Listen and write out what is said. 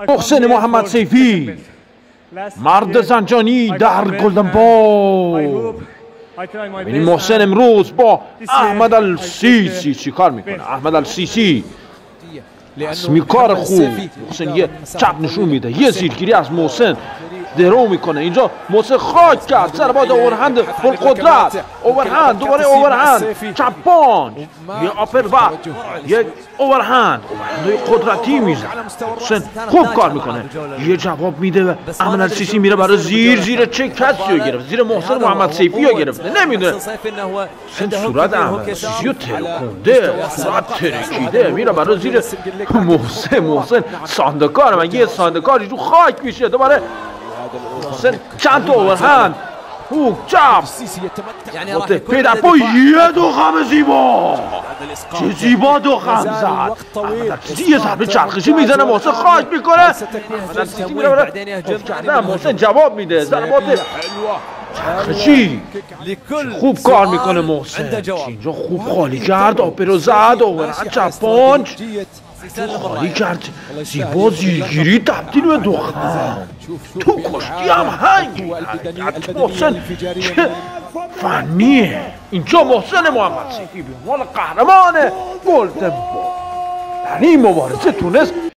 محسن محمد سیفی، مرد زنجانی در گلدن بال. ببینید محسن امروز با احمد السیسی چی کار میکنه. احمد السیسی اسمی کار خوب. محسن یه چپ نشون میده، یه زیرگیری از محسن درو میکنه. اینجا محسن خاک کرد، ضربات اوورهند پرقدرت، اوورهند، دوباره اوورهند، چپ پانچ، یه آپر و یه اوورهند قدرتی میزنه. محسن خوب کار میکنه، یه جواب میده. احمد السیسی میره برای زیر چه کسی رو گرفت، زیر محسن محمد سیفی رو گرفته، نمیدونه. محسن صورت احمد السیسی رو ترکونده، صورت ترکیده، میره برای زیر محسن ساندکار. من یه ساندکاری رو خاک میشه. دوباره محسن چند تا اوورهند، چپ پیدا پا یه دخم زیبا، چه زیبا دخم زد. یه ضربه چرخشی میزنه، محسن خاک میکنه. محسن جواب میده، ضربات چرخشی خوب کار میکنه محسن. اینجا خوب خالی کرد، آپرو زد، اوورهند، چپ پانچ خالی کرد، زیبا زیرگیری تبدیل به دخم. تو کشتی هم هنگی محسن چه فنیه. اینجا محسن محمد سیفی به عنوان قهرمان گلدن بال در این مبارزه تونست